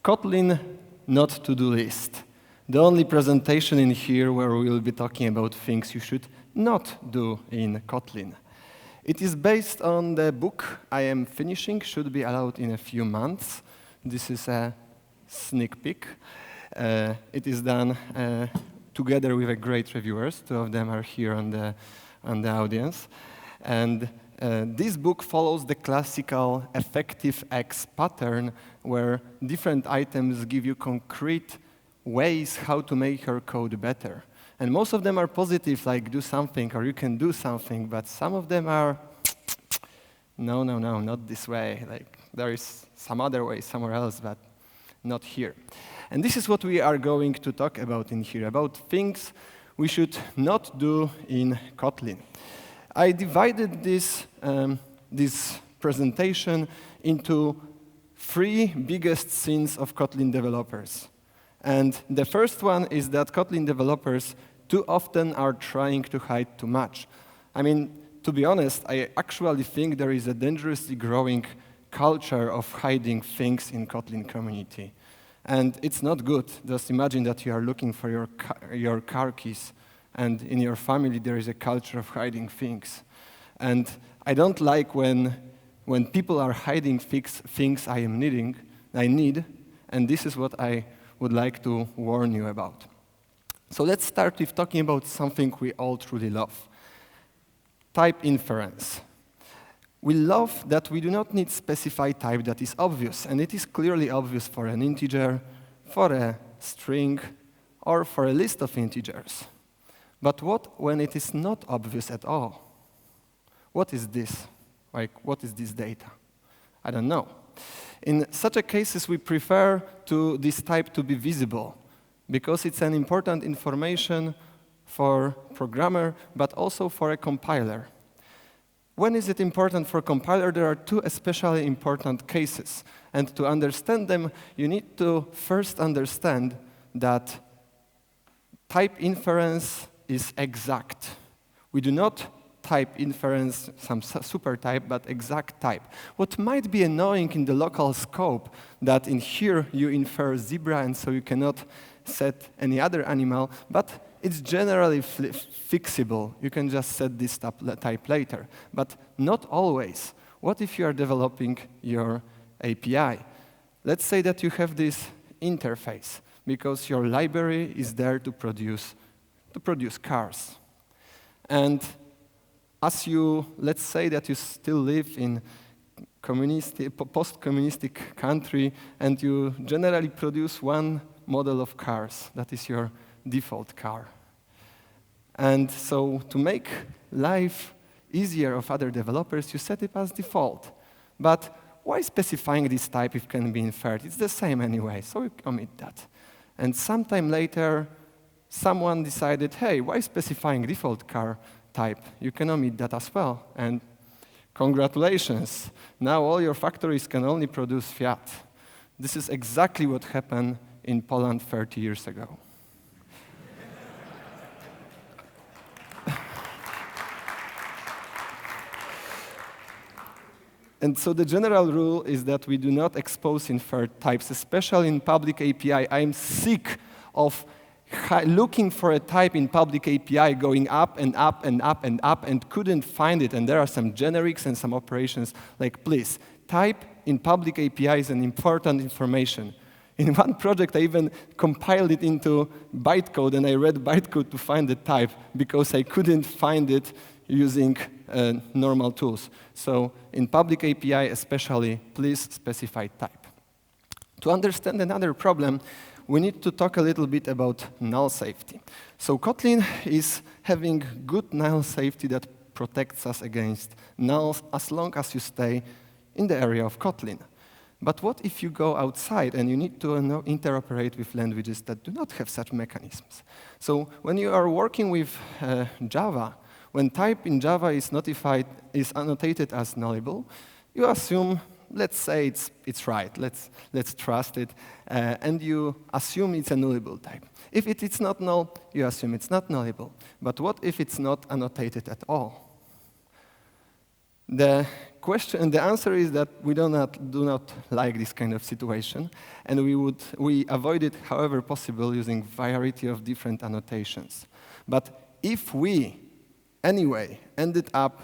Kotlin Not-to-Do List. The only presentation in here where we will be talking about things you should not do in Kotlin. It is based on the book I am finishing, should be allowed in a few months. This is a sneak peek. It is done together with great reviewers. Two of them are here on the audience. And this book follows the classical effective X pattern, where different items give you concrete ways how to make your code better. And most of them are positive, like do something or you can do something, but some of them are, no, not this way. Like there is some other way somewhere else, but not here. And this is what we are going to talk about in here, about things we should not do in Kotlin. I divided this presentation into three biggest sins of Kotlin developers. And the first one is that Kotlin developers too often are trying to hide too much. I mean, to be honest, I actually think there is a dangerously growing culture of hiding things in Kotlin community. And it's not good. Just imagine that you are looking for your car keys, and in your family there is a culture of hiding things. And I don't like when people are hiding things I need, and this is what I would like to warn you about. So let's start with talking about something we all truly love. Type inference. We love that we do not need specified type that is obvious, and it is clearly obvious for an integer, for a string, or for a list of integers. But what when it is not obvious at all? What is this? Like, what is this data? I don't know. In such a cases, we prefer this type to be visible, because it's an important information for programmer, but also for a compiler. When is it important for compiler? There are two especially important cases. And to understand them, you need to first understand that type inference is exact. We do not type inference some super type, but exact type. What might be annoying in the local scope, that in here you infer zebra, and so you cannot set any other animal, but it's generally fixable. You can just set this type later, but not always. What if you are developing your API? Let's say that you have this interface, because your library is there to produce cars. And let's say that you still live in post-communistic country, and you generally produce one model of cars. That is your default car. And so to make life easier of other developers, you set it as default. But why specifying this type if it can be inferred? It's the same anyway, so we omit that. And sometime later, someone decided, hey, why specifying default car type? You can omit that as well. And congratulations, now all your factories can only produce Fiat. This is exactly what happened in Poland 30 years ago. And so the general rule is that we do not expose inferred types, especially in public API. I'm sick of looking for a type in public API, going up and up and up and up, and couldn't find it. And there are some generics and some operations. Like, please, type in public API is an important information. In one project, I even compiled it into bytecode, and I read bytecode to find the type, because I couldn't find it using normal tools. So in public API especially, please specify type. To understand another problem, we need to talk a little bit about null safety. So Kotlin is having good null safety that protects us against nulls as long as you stay in the area of Kotlin. But what if you go outside and you need to interoperate with languages that do not have such mechanisms? So when you are working with Java, when type in Java is annotated as nullable, you assume, let's say it's right, let's trust it, and you assume it's a nullable type. If it's not null, you assume it's not nullable. But what if it's not annotated at all? The answer is that we do not like this kind of situation, and we avoid it however possible using variety of different annotations. But if we anyway ended up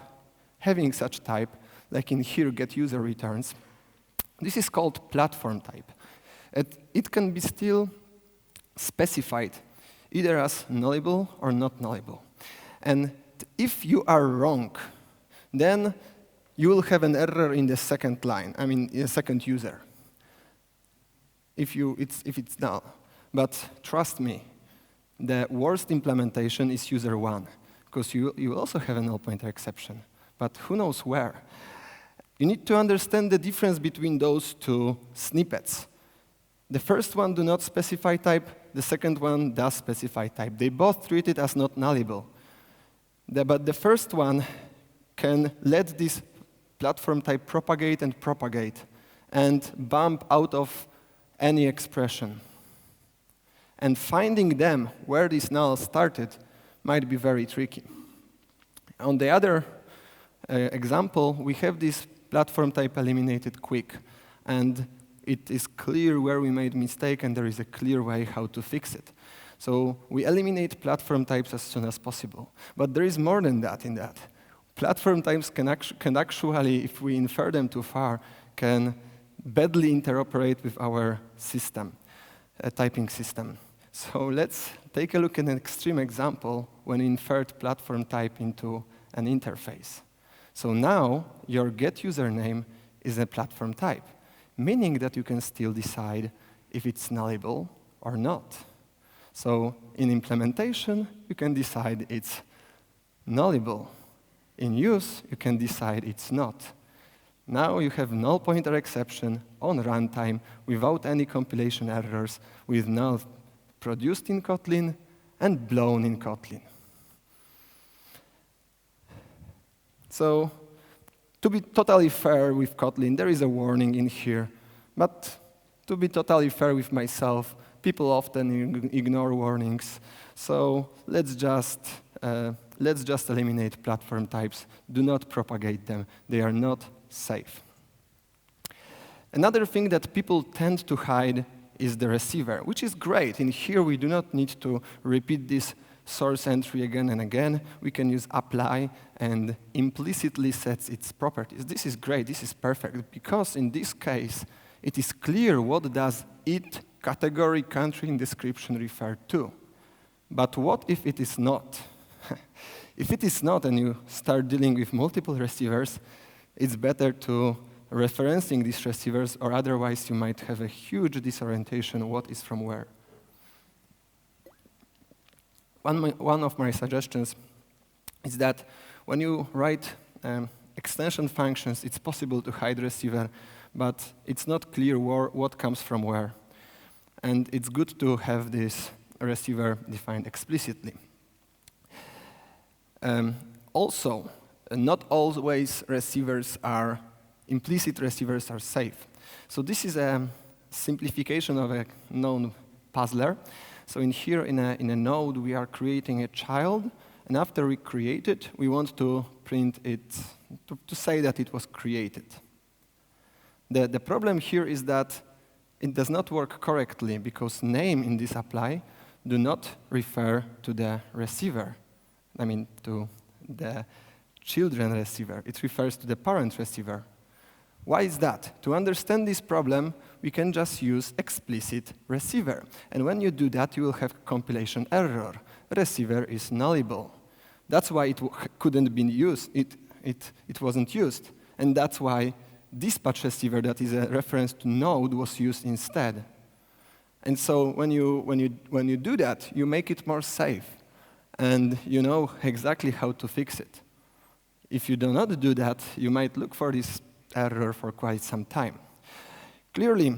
having such type, like in here getUserReturns, this is called platform type. It can be still specified either as nullable or not nullable. And if you are wrong, then you will have an error in the second line, in the second user, if it's null. But trust me, the worst implementation is user 1, because you also have a null pointer exception, but who knows where. You need to understand the difference between those two snippets. The first one do not specify type, the second one does specify type. They both treat it as not nullable. But the first one can let this platform type propagate and bump out of any expression. And finding them where this null started might be very tricky. On the other example, we have this platform type eliminated quick, and it is clear where we made mistake, and there is a clear way how to fix it. So we eliminate platform types as soon as possible. But there is more than that in that. Platform types can actually, if we infer them too far, can badly interoperate with our system, typing system. So let's take a look at an extreme example when we inferred platform type into an interface. So now your getUsername is a platform type, meaning that you can still decide if it's nullable or not. So in implementation, you can decide it's nullable. In use, you can decide it's not. Now you have null pointer exception on runtime without any compilation errors, with null produced in Kotlin and blown in Kotlin. So to be totally fair with Kotlin, there is a warning in here. But to be totally fair with myself, people often ignore warnings. So let's just eliminate platform types. Do not propagate them. They are not safe. Another thing that people tend to hide is the receiver, which is great. In here, we do not need to repeat this source entry again and again. We can use apply and implicitly sets its properties. This is great. This is perfect, because in this case, it is clear what does it, category, country, and description refer to. But what if it is not? If it is not, and you start dealing with multiple receivers, it's better to referencing these receivers, or otherwise you might have a huge disorientation what is from where. One of my suggestions is that when you write extension functions, it's possible to hide receiver, but it's not clear what comes from where. And it's good to have this receiver defined explicitly. Also, not always implicit receivers are safe. So this is a simplification of a known puzzler. So in here, in a node, we are creating a child, and after we create it, we want to print it, to say that it was created. The problem here is that it does not work correctly, because name in this apply do not refer to the receiver. To the children receiver. It refers to the parent receiver. Why is that? To understand this problem, we can just use explicit receiver. And when you do that, you will have compilation error. Receiver is nullable. That's why it couldn't be used. It wasn't used. And that's why dispatch receiver, that is a reference to node, was used instead. And so when you do that, you make it more safe. And you know exactly how to fix it. If you do not do that, you might look for this error for quite some time. Clearly,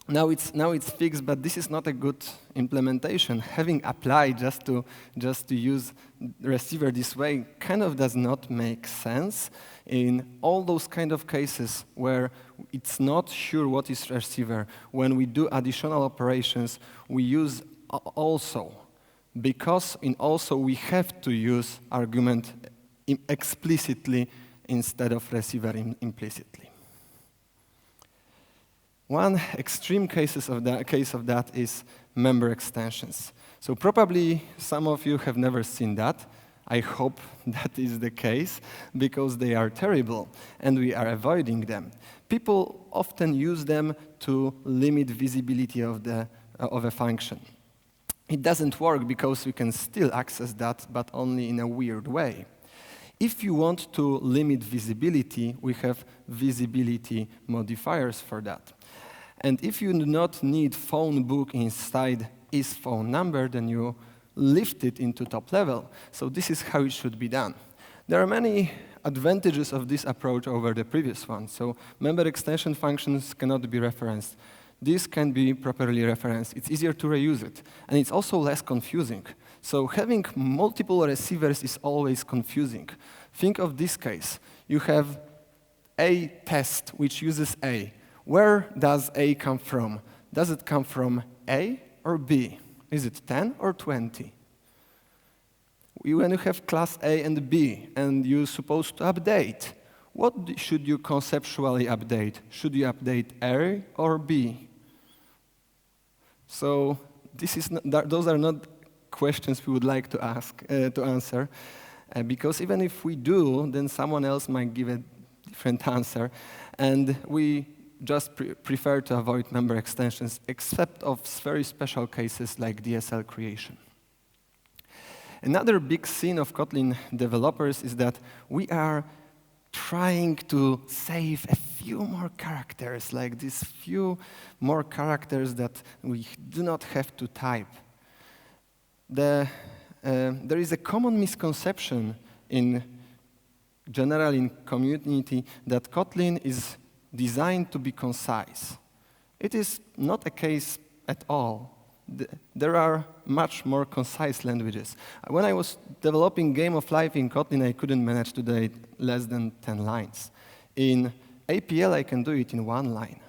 now it's fixed, but this is not a good implementation. Having applied just to use receiver this way kind of does not make sense in all those kind of cases where it's not sure what is receiver. When we do additional operations, we use also, because in also we have to use argument explicitly instead of receiver implicitly. One extreme case of that is member extensions. So probably some of you have never seen that. I hope that is the case, because they are terrible, and we are avoiding them. People often use them to limit visibility of a function. It doesn't work because you can still access that, but only in a weird way. If you want to limit visibility, we have visibility modifiers for that. And if you do not need phone book inside is phone number, then you lift it into top level. So this is how it should be done. There are many advantages of this approach over the previous one. So member extension functions cannot be referenced. This can be properly referenced. It's easier to reuse it. And it's also less confusing. So having multiple receivers is always confusing. Think of this case. You have a test which uses A. Where does A come from? Does it come from A or B? Is it 10 or 20? When you have class A and B and you're supposed to update, what should you conceptually update? Should you update A or B? So those are not questions we would like to answer, because even if we do, then someone else might give a different answer, and we just prefer to avoid member extensions, except of very special cases like DSL creation. Another big sin of Kotlin developers is that we are trying to save a few more characters, like these few more characters that we do not have to type. There is a common misconception in general in community that Kotlin is designed to be concise. It is not a case at all. There are much more concise languages. When I was developing Game of Life in Kotlin, I couldn't manage to do it less than 10 lines. In APL, I can do it in 1 line.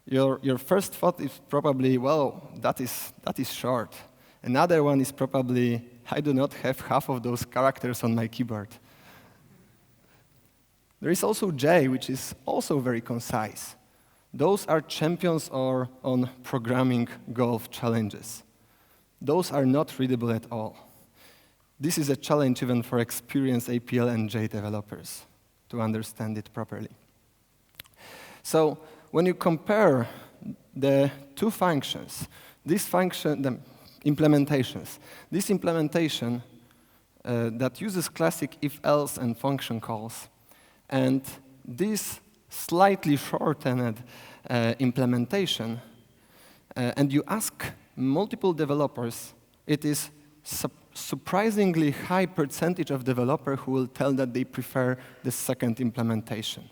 Your first thought is probably, well, that is short. Another one is probably, I do not have half of those characters on my keyboard. There is also J, which is also very concise. Those are champions on programming golf challenges. Those are not readable at all. This is a challenge even for experienced APL and J developers to understand it properly. So when you compare the two functions, the implementations, this implementation that uses classic if-else and function calls, and this slightly shortened implementation, and you ask multiple developers, it is surprisingly high percentage of developers who will tell that they prefer the second implementation.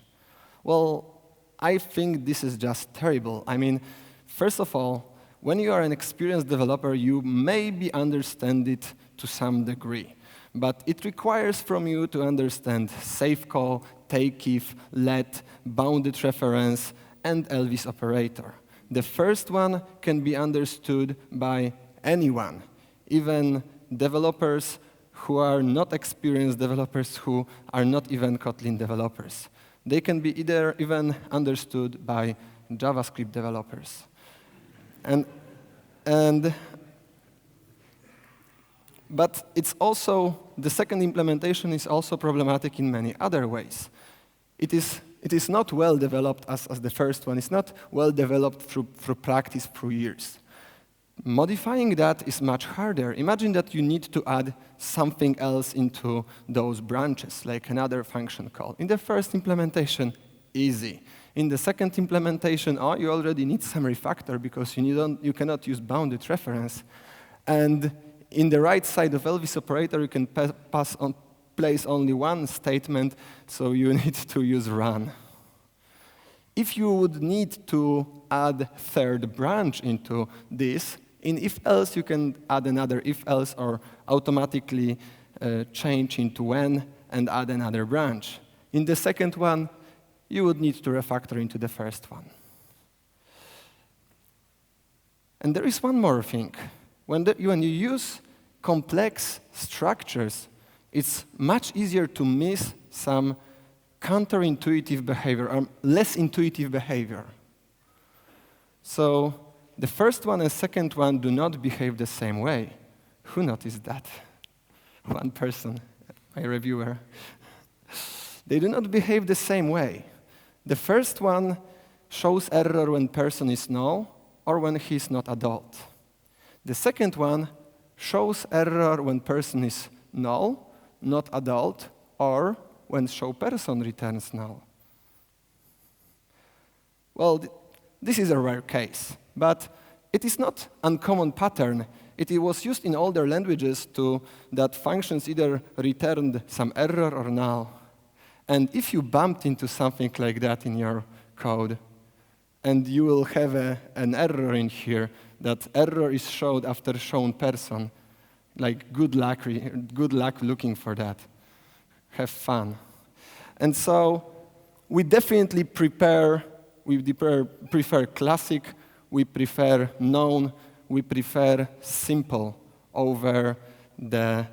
Well, I think this is just terrible. I mean, first of all, when you are an experienced developer, you maybe understand it to some degree. But it requires from you to understand safe call, take if, let, bounded reference, and Elvis operator. The first one can be understood by anyone, even developers who are not experienced developers, who are not even Kotlin developers. They can be even understood by JavaScript developers. But it's also, the second implementation is also problematic in many other ways. It is not well developed as the first one. It's not well developed through practice, through years. Modifying that is much harder. Imagine that you need to add something else into those branches, like another function call. In the first implementation, easy. In the second implementation, you already need some refactor because you cannot use bounded reference. And in the right side of Elvis operator, you can place only one statement, so you need to use run. If you would need to add third branch into this, in if-else, you can add another if-else or automatically change into when and add another branch. In the second one, you would need to refactor into the first one. And there is one more thing. When you use complex structures, it's much easier to miss some counterintuitive behavior, or less intuitive behavior. So the first one and second one do not behave the same way. Who noticed that? One person, my reviewer. They do not behave the same way. The first one shows error when person is null or when he is not adult. The second one shows error when person is null, not adult, or when show person returns null. Well, this is a rare case, but it is not uncommon pattern. It was used in older languages that functions either returned some error or null. And if you bumped into something like that in your code, and you will have an error in here, that error is showed after shown person, like good luck looking for that. Have fun. And so we definitely prefer classic, we prefer known, we prefer simple over the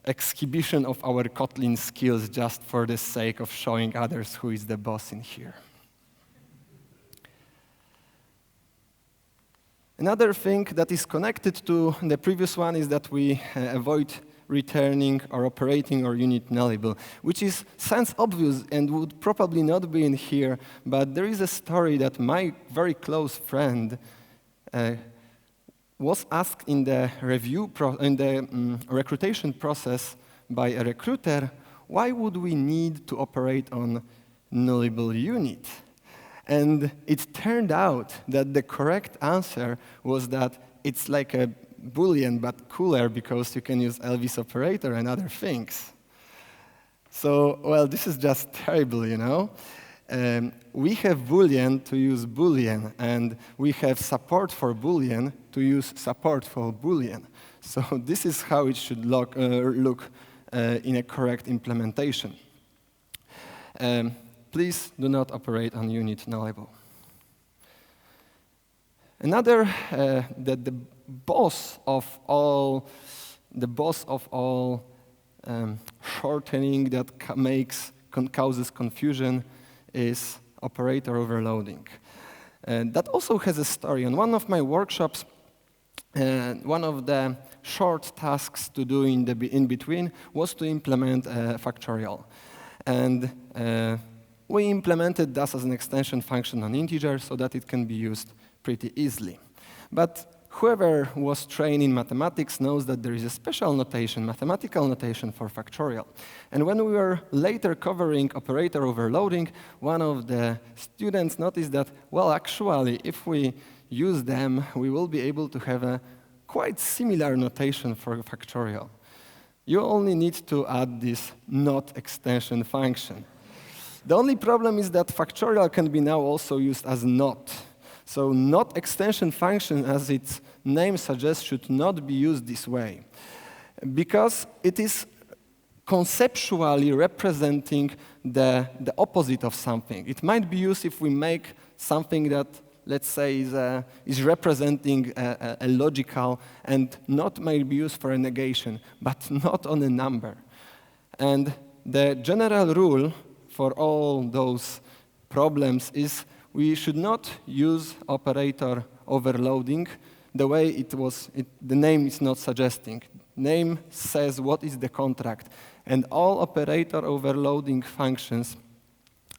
exhibition of our Kotlin skills just for the sake of showing others who is the boss in here. Another thing that is connected to the previous one is that we avoid returning or operating our unit nullable, which sounds obvious and would probably not be in here, but there is a story that my very close friend was asked in the recruitation process by a recruiter, why would we need to operate on nullable unit? And it turned out that the correct answer was that it's like a Boolean, but cooler because you can use Elvis operator and other things. So, well, this is just terrible, you know? We have Boolean to use Boolean, and we have support for Boolean to use support for Boolean. So this is how it should look in a correct implementation. Please do not operate on unit nullable. Another, the boss of all shortening that causes confusion is operator overloading. That also has a story. On one of my workshops, one of the short tasks to do in between was to implement factorial. And we implemented that as an extension function on integer so that it can be used pretty easily. But whoever was trained in mathematics knows that there is a special notation, mathematical notation for factorial. And when we were later covering operator overloading, one of the students noticed that, well, actually, if we use them, we will be able to have a quite similar notation for factorial. You only need to add this not extension function. The only problem is that factorial can be now also used as not. So not extension function, as its name suggests, should not be used this way, because it is conceptually representing the opposite of something. It might be used if we make something that, let's say, is representing a logical, and not might be used for a negation, but not on a number. And the general rule for all those problems is we should not use operator overloading the way the name is not suggesting. Name says what is the contract, and all operator overloading functions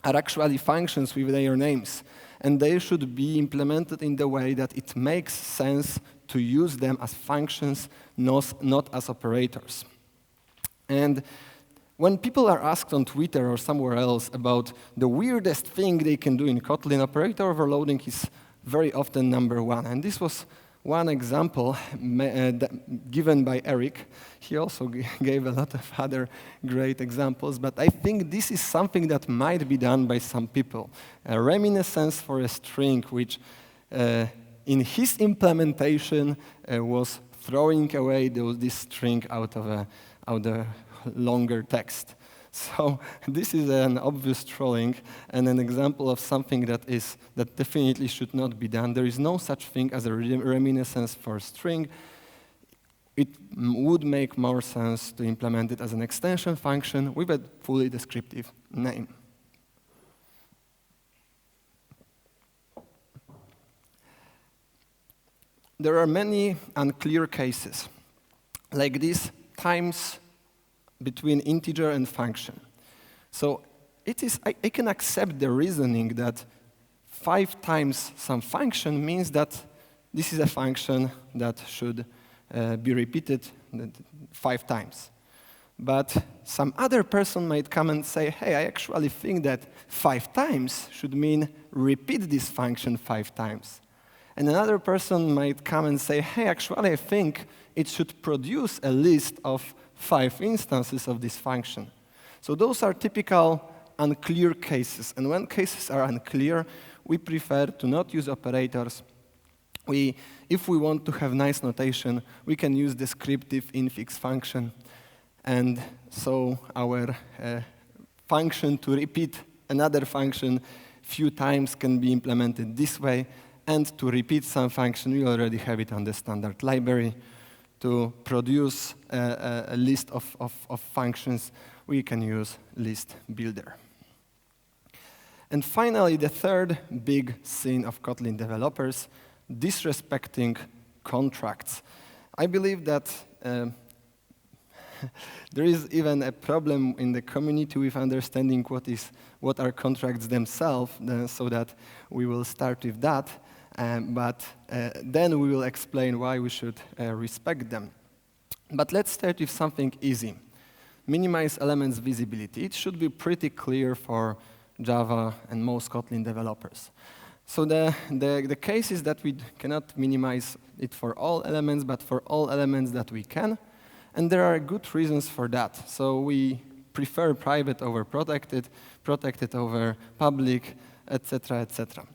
are actually functions with their names, and they should be implemented in the way that it makes sense to use them as functions, not as operators. And when people are asked on Twitter or somewhere else about the weirdest thing they can do in Kotlin, operator overloading is very often number one. And this was one example given by Eric. He also gave a lot of other great examples, but I think this is something that might be done by some people. A reminiscence for a string, which in his implementation was throwing away this string out of a longer text. So this is an obvious trolling and an example of something that definitely should not be done. There is no such thing as a reminiscence for a string. It would make more sense to implement it as an extension function with a fully descriptive name. there are many unclear cases, like this times between integer and function. So I can accept the reasoning that 5 times some function means that this is a function that should be repeated 5 times. But some other person might come and say, hey, I actually think that 5 times should mean repeat this function 5 times. And another person might come and say, hey, actually, I think it should produce a list of 5 instances of this function. So those are typical unclear cases. And when cases are unclear, we prefer to not use operators. If we want to have nice notation, we can use descriptive infix function. And so our function to repeat another function few times can be implemented this way. And to repeat some function, we already have it on the standard library. To produce a list of functions, we can use list builder. And finally, the third big sin of Kotlin developers, disrespecting contracts. I believe that there is even a problem in the community with understanding what are contracts themselves, so that we will start with that. But then we will explain why we should respect them. But let's start with something easy. Minimize elements visibility. It should be pretty clear for Java and most Kotlin developers. So the case is that we cannot minimize it for all elements, but for all elements that we can. And there are good reasons for that. So we prefer private over protected, protected over public, etc., etc.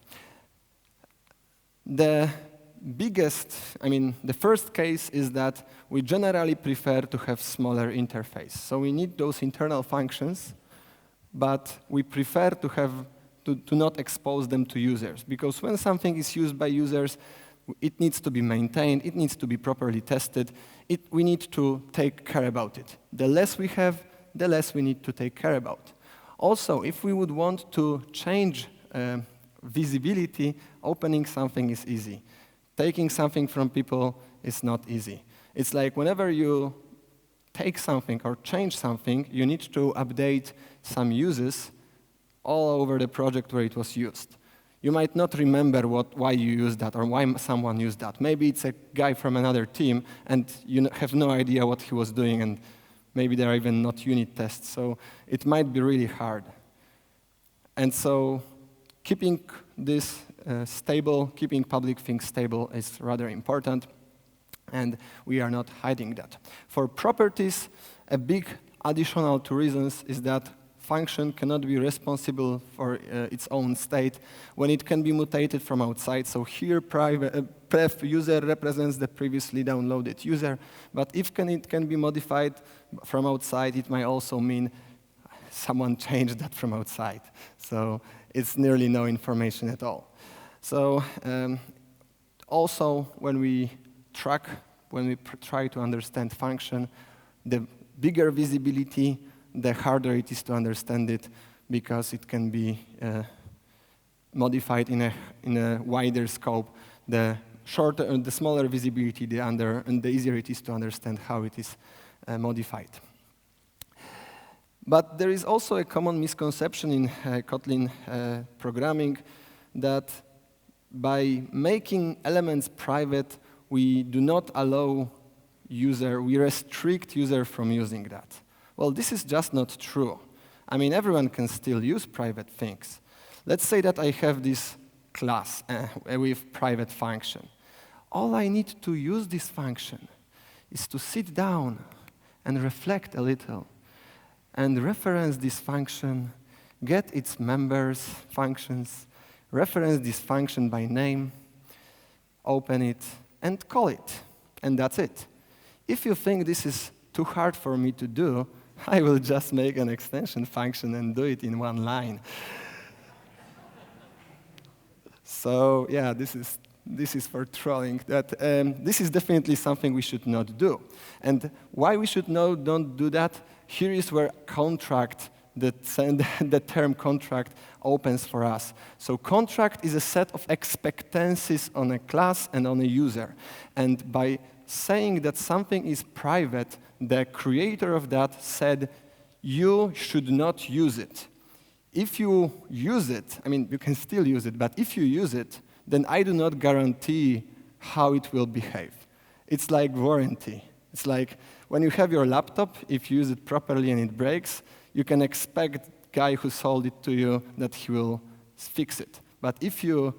The first case is that we generally prefer to have smaller interface. So we need those internal functions, but we prefer to not expose them to users. Because when something is used by users, it needs to be maintained, it needs to be properly tested, we need to take care about it. The less we have, the less we need to take care about. Also, if we would want to change visibility, opening something is easy. Taking something from people is not easy. It's like whenever you take something or change something, you need to update some uses all over the project where it was used. You might not remember why you used that or why someone used that. Maybe it's a guy from another team and you have no idea what he was doing, and maybe there are even not unit tests, so it might be really hard. And so keeping this stable, keeping public things stable is rather important, and we are not hiding that. For properties, a big additional to reasons is that function cannot be responsible for its own state when it can be mutated from outside. So here pref user represents the previously downloaded user, but if it can be modified from outside, it might also mean someone changed that from outside. So it's nearly no information at all. So also when we try to understand function, the bigger visibility, the harder it is to understand it, because it can be modified in a wider scope. The smaller visibility, and the easier it is to understand how it is modified. But there is also a common misconception in Kotlin programming that by making elements private, we do not allow we restrict user from using that. Well, this is just not true. I mean, everyone can still use private things. Let's say that I have this class with private function. All I need to use this function is to sit down and reflect a little and reference this function, get its members, functions, reference this function by name, open it, and call it. And that's it. If you think this is too hard for me to do, I will just make an extension function and do it in one line. So yeah, this is for trolling. This is definitely something we should not do. And why we should don't do that? Here is where contract the term contract opens for us. So contract is a set of expectancies on a class and on a user. And by saying that something is private, the creator of that said, you should not use it. If you use it, I mean, you can still use it, but if you use it, then I do not guarantee how it will behave. It's like warranty. It's like when you have your laptop, if you use it properly and it breaks, you can expect the guy who sold it to you that he will fix it. But if you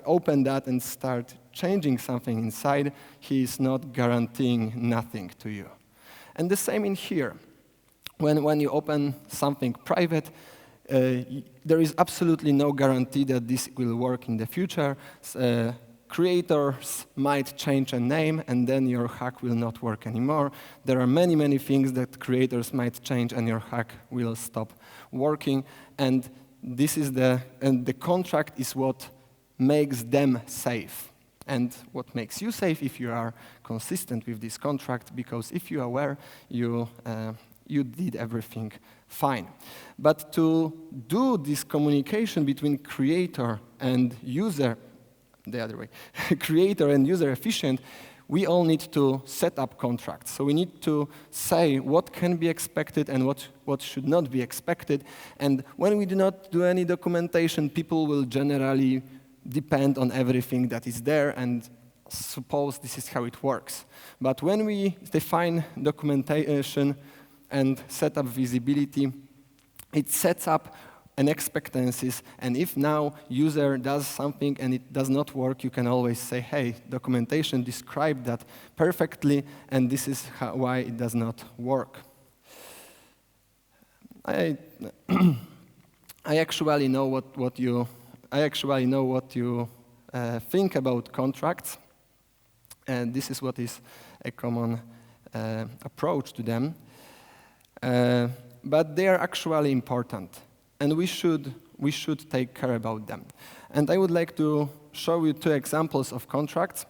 open that and start changing something inside, he is not guaranteeing nothing to you. And the same in here. When you open something private, there is absolutely no guarantee that this will work in the future. Creators might change a name, and then your hack will not work anymore. There are many, many things that creators might change, and your hack will stop working. And the contract is what makes them safe. And what makes you safe if you are consistent with this contract, because if you are aware, you did everything fine. But to do this communication between creator and user, the other way, creator and user efficient, we all need to set up contracts. So we need to say what can be expected and what should not be expected. And when we do not do any documentation, people will generally depend on everything that is there and suppose this is how it works. But when we define documentation and set up visibility, it sets up an expectancies, and if now user does something and it does not work, you can always say, hey, documentation described that perfectly, and this is why it does not work. I actually know what you think about contracts, and this is what is a common approach to them. But they are actually important, and we should take care about them. And I would like to show you 2 examples of contracts.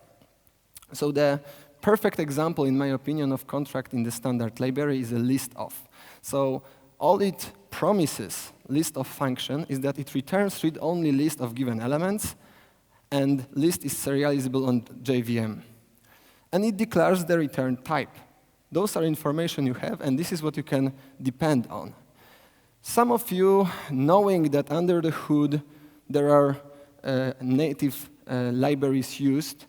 So the perfect example, in my opinion, of contract in the standard library is a list of. So all it promises, list of function, is that it returns read-only list of given elements, and list is serializable on JVM. And it declares the return type. Those are information you have, and this is what you can depend on. Some of you, knowing that under the hood there are native libraries used,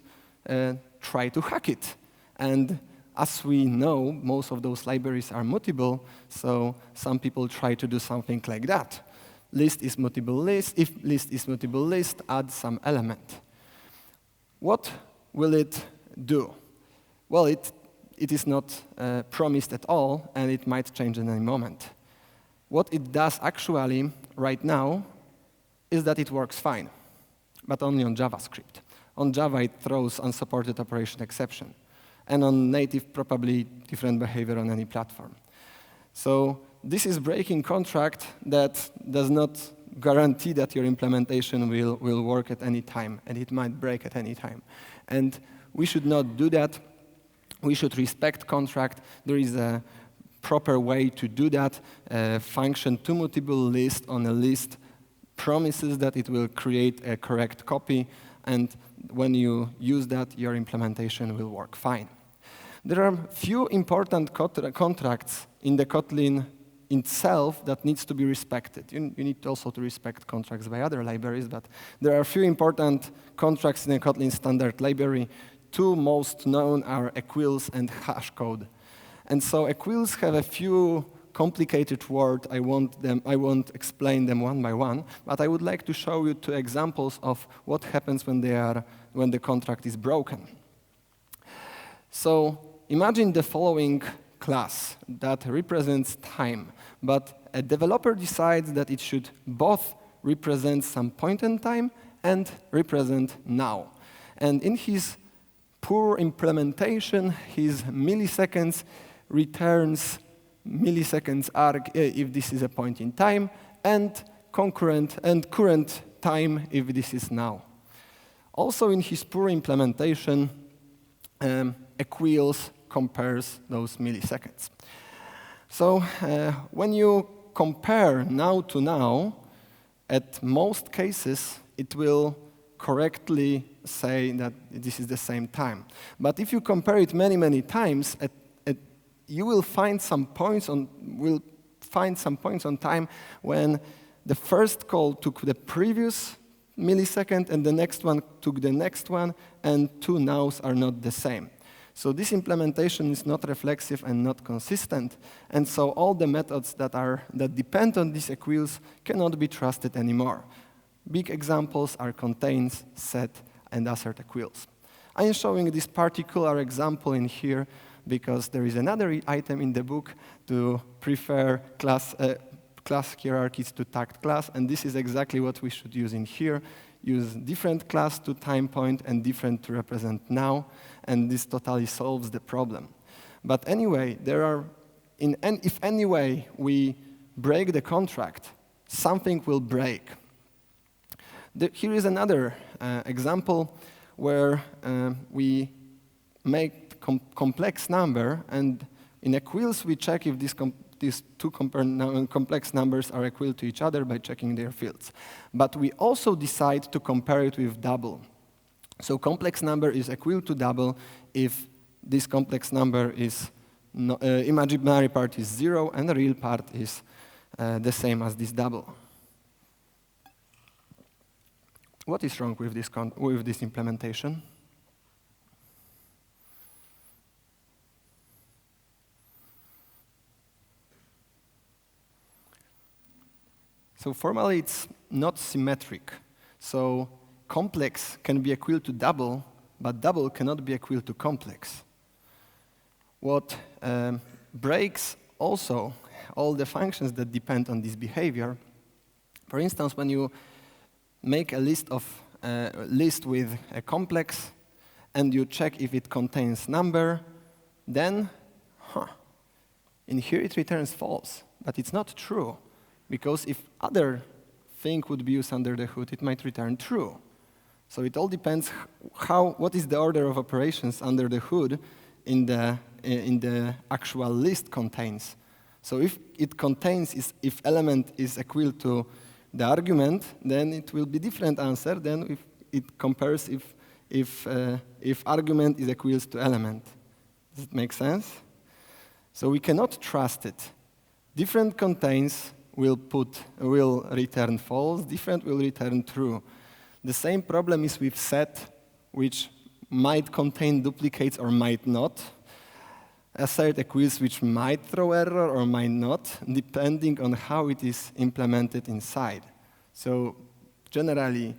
try to hack it. And as we know, most of those libraries are mutable, so some people try to do something like that. List is mutable list. If list is mutable list, add some element. What will it do? Well, it is not promised at all, and it might change in any moment. What it does actually right now is that it works fine, but only on JavaScript. On Java, it throws unsupported operation exception, and on native, probably different behavior on any platform. So this is breaking contract that does not guarantee that your implementation will work at any time, and it might break at any time. And we should not do that. We should respect contract. There is a proper way to do that. Function toMutable list on a list promises that it will create a correct copy, and when you use that, your implementation will work fine. There are few important contracts in the Kotlin itself that needs to be respected. You need also to respect contracts by other libraries, but there are a few important contracts in the Kotlin standard library. 2 most known are equals and hashcode. And so equals have a few complicated words. I won't explain them one by one, but I would like to show you 2 examples of what happens when the contract is broken. So imagine the following class that represents time, but a developer decides that it should both represent some point in time and represent now. And in his poor implementation, his milliseconds returns milliseconds arg if this is a point in time, and current time if this is now. Also in his poor implementation, equals compares those milliseconds. So when you compare now to now, at most cases, it will correctly say that this is the same time. But if you compare it many, many times, you will find some points on time when the first call took the previous millisecond and the next one took the next one, and two nows are not the same. So this implementation is not reflexive and not consistent, and so all the methods that depend on these equals cannot be trusted anymore. Big examples are contains, set, and assert equals. I am showing this particular example in here because there is another item in the book to prefer class hierarchies to tagged class, and this is exactly what we should use in here. Use different class to time point and different to represent now, and this totally solves the problem. But anyway, if any way we break the contract, something will break. Here is another example where we make complex number, and in equals we check if these two complex numbers are equal to each other by checking their fields. But we also decide to compare it with double. So complex number is equal to double if this complex number is imaginary part is 0 and the real part is the same as this double. What is wrong with this implementation? So formally, it's not symmetric. So complex can be equal to double, but double cannot be equal to complex. What breaks also all the functions that depend on this behavior. For instance, when you make a list with a complex and you check if it contains number, then in here it returns false, but it's not true. Because if other thing would be used under the hood, it might return true. So it all depends what is the order of operations under the hood in the actual list contains. So if it contains, if element is equal to the argument, then it will be different answer than if it compares if argument is equals to element. Does it make sense? So we cannot trust it. Different contains will return false, different will return true. The same problem is with set, which might contain duplicates or might not. Assert equals, which might throw error or might not, depending on how it is implemented inside. So generally,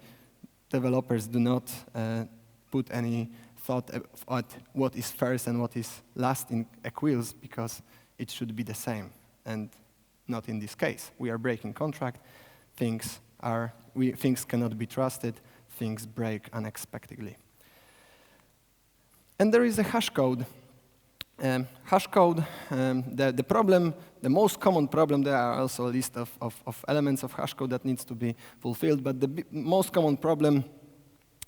developers do not put any thought at what is first and what is last in equals, because it should be the same. And not in this case. We are breaking contract. Things cannot be trusted. Things break unexpectedly. And there is a hash code. Hash code, the most common problem, there are also a list of elements of hash code that needs to be fulfilled, but the most common problem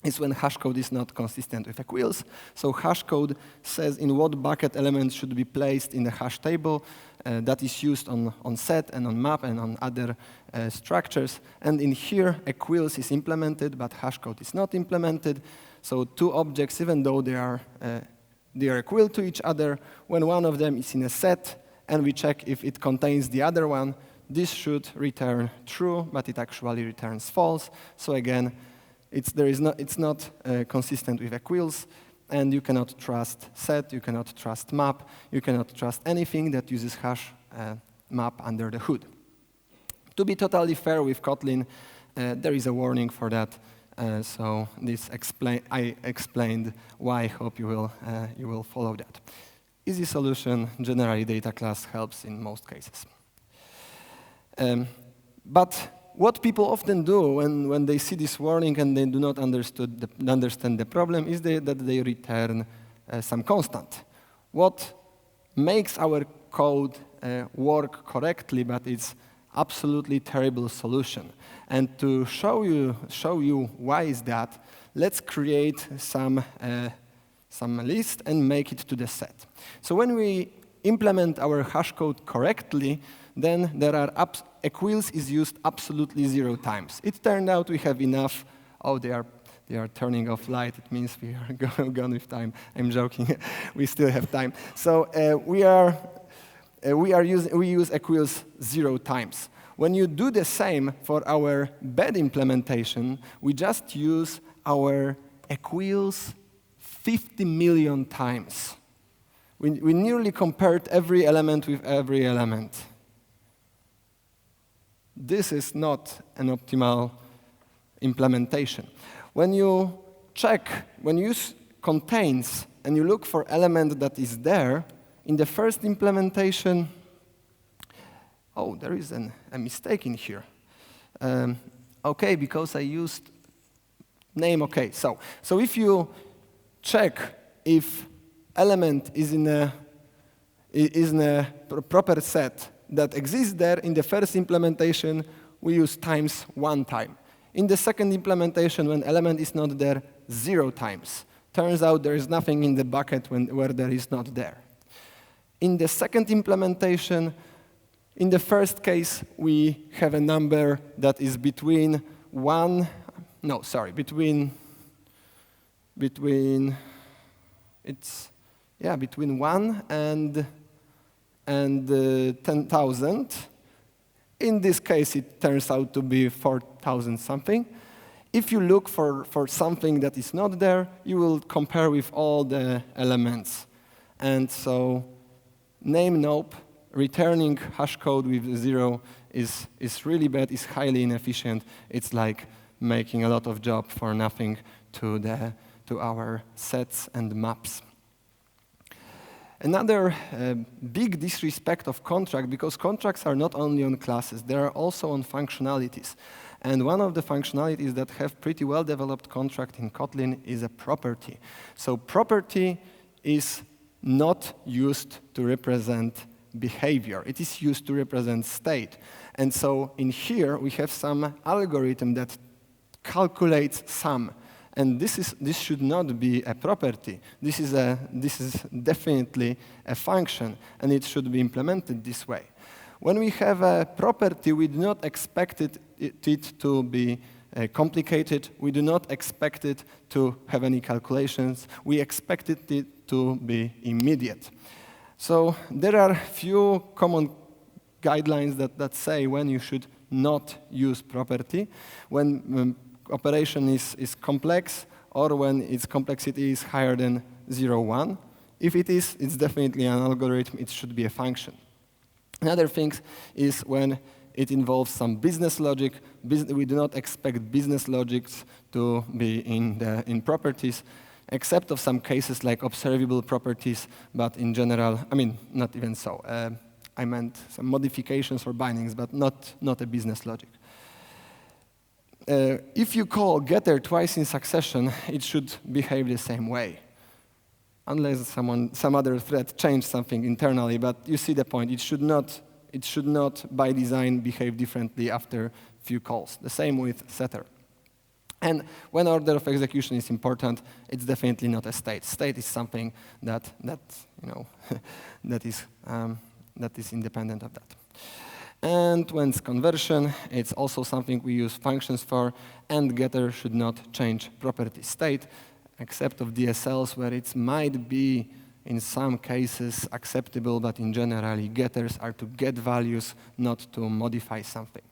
is when hash code is not consistent with equals. So hash code says in what bucket elements should be placed in the hash table. That is used on set and on map and on other structures. And in here, equals is implemented, but hash code is not implemented. So two objects, even though they are equal to each other, when one of them is in a set and we check if it contains the other one, this should return true, but it actually returns false. So again, it's not consistent with equals, and you cannot trust set, you cannot trust map, you cannot trust anything that uses hash map under the hood. To be totally fair with Kotlin, there is a warning for that, so I explained why. I hope you will follow that. Easy solution, generally data class helps in most cases. But what people often do when they see this warning and they do not understand the problem is that they return some constant. What makes our code work correctly, but it's absolutely terrible solution. And to show you why is that, let's create some list and make it to the set. So when we implement our hash code correctly, then there are equals is used absolutely 0 times. It turned out we have enough. Oh, they are turning off light. It means we are gone with time. I'm joking. We still have time. So we use equals 0 times. When you do the same for our bad implementation, we just use our equals 50 million times. We nearly compared every element with every element. This is not an optimal implementation. When you use contains and you look for element that is there, in the first implementation, oh, there is a mistake in here. OK, because I used name OK. So if you check if element is in a proper set that exists there, in the first implementation, we use times 1 time. In the second implementation, when element is not there, 0 times. Turns out there is nothing in the bucket where there is not there. In the second implementation, in the first case, we have a number that is between 1 and 10,000. In this case, it turns out to be 4,000 something. If you look for something that is not there, you will compare with all the elements. And so name nope, returning hash code with 0 is really bad, is highly inefficient. It's like making a lot of job for nothing to our sets and maps. Another big disrespect of contract, because contracts are not only on classes, they are also on functionalities. And one of the functionalities that have pretty well-developed contract in Kotlin is a property. So property is not used to represent behavior. It is used to represent state. And so in here, we have some algorithm that calculates sum. And this should not be a property. This is definitely a function, and it should be implemented this way. When we have a property, we do not expect it to be complicated. We do not expect it to have any calculations. We expect it to be immediate. So there are few common guidelines that say when you should not use property, when operation is complex, or when its complexity is higher than 0, 1. If it is, it's definitely an algorithm. It should be a function. Another thing is when it involves some business logic. We do not expect business logics to be in properties, except of some cases like observable properties, but in general, I mean, not even so. I meant some modifications or bindings, but not a business logic. If you call getter twice in succession, it should behave the same way, unless some other thread changed something internally. But you see the point. It should not by design behave differently after few calls. The same with setter. And when order of execution is important, it's definitely not a state. State is something that is independent of that. And when it's conversion, it's also something we use functions for, and getter should not change property state, except of DSLs where it might be, in some cases, acceptable, but in general, getters are to get values, not to modify something.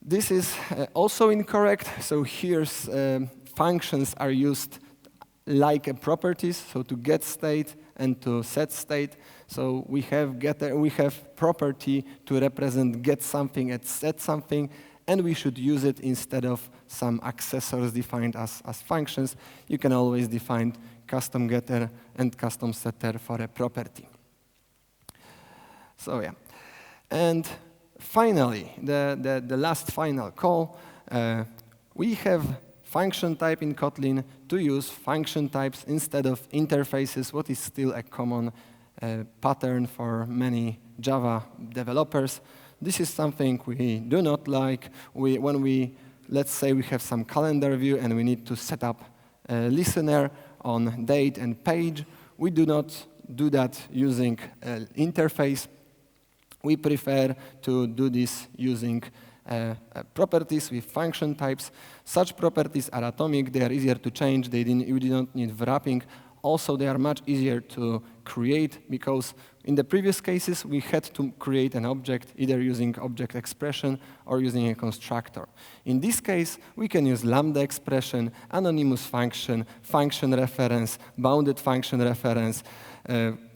This is also incorrect. So here's functions are used like properties, so to get state and to set state. So we have property to represent get something and set something, and we should use it instead of some accessors defined as functions. You can always define custom getter and custom setter for a property. So yeah. And finally, the last final call, we have function type in Kotlin to use function types instead of interfaces, what is still a common pattern for many Java developers. This is something we do not like. Let's say we have some calendar view and we need to set up a listener on date and page, we do not do that using an interface. We prefer to do this using properties with function types. Such properties are atomic, they are easier to change, you do not need wrapping. Also, they are much easier to create because in the previous cases, we had to create an object either using object expression or using a constructor. In this case, we can use lambda expression, anonymous function, function reference, bounded function reference,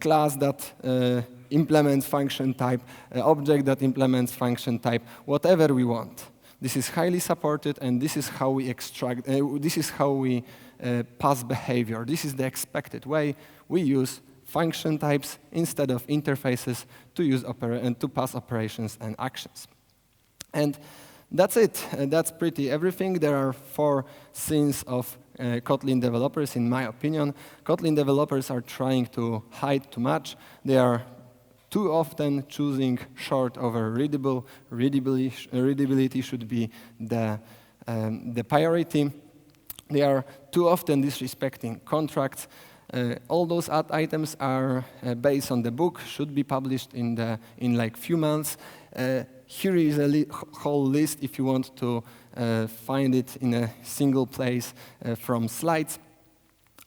class that implements function type, object that implements function type, whatever we want. This is highly supported, and this is how we extract, this is how we pass behavior. This is the expected way. We use function types instead of interfaces to use to pass operations and actions. And that's it. That's pretty everything. There are 4 sins of Kotlin developers, in my opinion. Kotlin developers are trying to hide too much. They are too often choosing short over readable. Readability should be the priority. They are too often disrespecting contracts. All those items are based on the book, should be published in like few months. Here is a whole list if you want to find it in a single place from slides.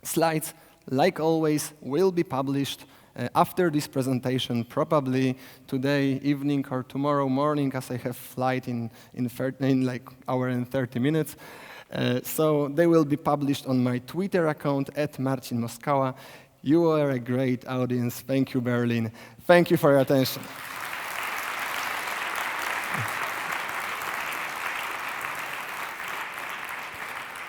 Slides, like always, will be published after this presentation, probably today evening or tomorrow morning, as I have flight in like hour and 30 minutes. So they will be published on my Twitter account @Marcin Moskała. You are a great audience. Thank you, Berlin. Thank you for your attention.